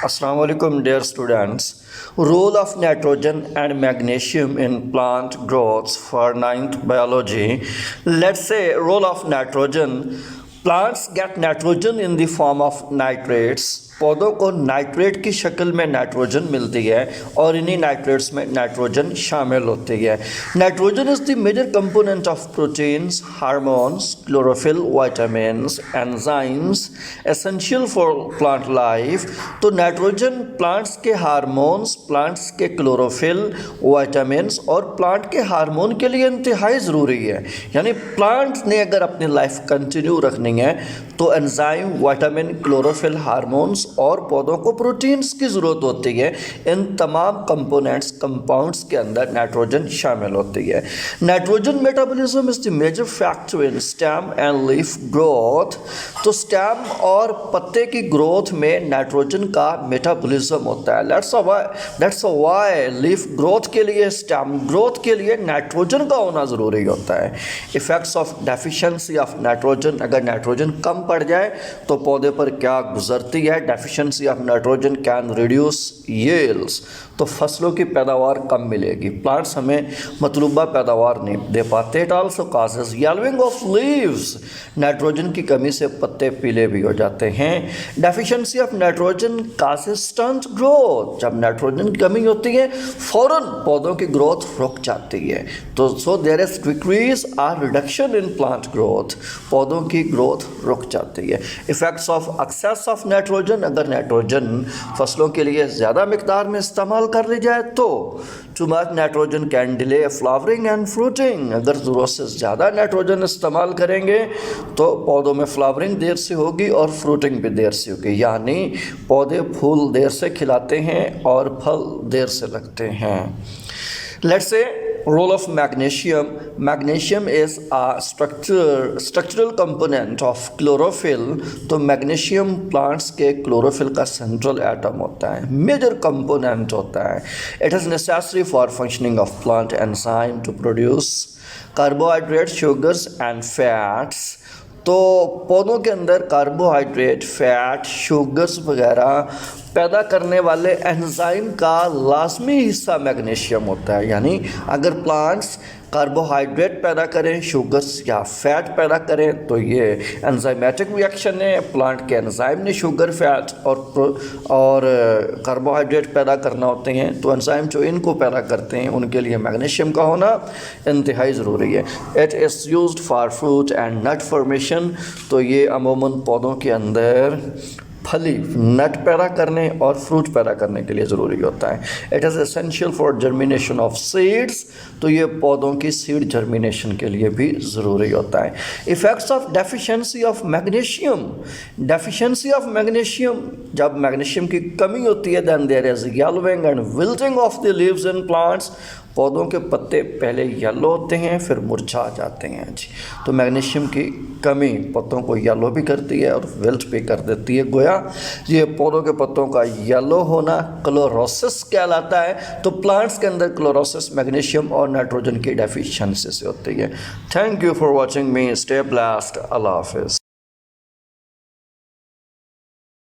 Assalamu alaikum, dear students. Role of nitrogen and magnesium in plant growth for ninth biology. Let's say role of nitrogen. Plants get nitrogen in the form of nitrates. पौधों को nitrate की शक्ल में nitrogen मिलती है और इन्हीं nitrates में नाइट्रोजन शामिल होती है। Nitrogen is the major component of proteins, hormones, chlorophyll, vitamins, enzymes essential for plant life. तो नाइट्रोजन प्लांट्स के हार्मोन्स, प्लांट्स के क्लोरोफिल, विटामिन्स और प्लांट के हार्मोन के लिए इंतहाई ज़रूरी है। यानी प्लांट्स ने अगर अपनी लाइफ कंटिन्यू रखनी है तो एंजाइम, विटामिन, क्लोरोफिल, हार्मोन्स और पौधों को प्रोटीन्स की ज़रूरत होती है। इन तमाम कंपोनेंट्स, कंपाउंड्स के अंदर नाइट्रोजन शामिल होती है। Nitrogen metabolism is the major factor in stem and leaf growth. तो स्टेम और पत्ते की ग्रोथ में नाइट्रोजन का मेटाबॉलिज्म होता है। दैट्स व्हाई लीफ ग्रोथ के लिए, स्टेम ग्रोथ के लिए नाइट्रोजन का होना ज़रूरी होता है। Effects of deficiency of nitrogen, अगर नाइट्रोजन कम पड़ जाए तो पौधे पर क्या गुजरती है। Deficiency of nitrogen can reduce yields, तो फसलों की पैदावार कम मिलेगी। प्लांट्स हमें मतलूबा पैदावार नहीं दे पाते। It also causes yellowing of leaves, nitrogen की कमी से पत्ते पीले भी हो जाते हैं। Deficiency of nitrogen causes stunt growth, जब नाइट्रोजन की कमी होती है फ़ौरन पौधों की ग्रोथ रुक जाती है। तो सो देयर इज डिक्रीज और रिडक्शन इन प्लांट ग्रोथ, पौधों की ग्रोथ रुक जाती है। Effects of excess of nitrogen, अगर नाइट्रोजन फसलों के लिए ज़्यादा मिकदार में इस्तेमाल कर ली जाए तो too much nitrogen can delay flowering and fruiting, अगर ज़रूरत से ज़्यादा नाइट्रोजन इस्तेमाल करेंगे तो पौधों में फ्लावरिंग देर से होगी और फ्रूटिंग भी देर से होगी। यानी पौधे फूल देर से खिलाते हैं और फल देर से लगते हैं। Let's say role of magnesium. Magnesium is a structural component of chlorophyll. तो मैग्नीशियम प्लांट्स के क्लोरोफिल का सेंट्रल एटम होता है, मेजर कंपोनेंट होता है। It is necessary for functioning of plant enzyme to produce carbohydrate, sugars and fats. तो पौधों के अंदर कार्बोहाइड्रेट, फैट, शुगर्स वगैरह पैदा करने वाले एंजाइम का लाजमी हिस्सा मैग्नीशियम होता है। यानी अगर प्लांट्स कार्बोहाइड्रेट पैदा करें, शुगर्स या फैट पैदा करें तो ये एंजाइमेटिक रिएक्शन है। प्लांट के एंजाइम ने शुगर, फैट और कार्बोहाइड्रेट पैदा करना होते हैं, तो एंजाइम जो इनको पैदा करते हैं उनके लिए मैग्नीशियम का होना इंतहाई ज़रूरी है। It is used for fruit and nut formation. तो ये अमूमन पौधों के अंदर फली, नट पैदा करने और फ्रूट पैदा करने के लिए ज़रूरी होता है। It is essential for germination of seeds, तो ये पौधों की सीड जर्मिनेशन के लिए भी ज़रूरी होता है। Effects of deficiency of magnesium, deficiency of magnesium, जब मैग्नीशियम की कमी होती है then there is yellowing and wilting of the leaves in plants. पौधों के पत्ते पहले येलो होते हैं फिर मुरझा जाते हैं जी। तो मैग्नीशियम की कमी पत्तों को येलो भी करती है और विल्ट भी कर देती है। गोया ये पौधों के पत्तों का येलो होना क्लोरोसिस कहलाता है। तो प्लांट्स के अंदर क्लोरोसिस मैग्नीशियम और नाइट्रोजन की डेफिशिएंसी से होती है। Thank you for watching me, stay blessed, अल्लाह हाफिज़।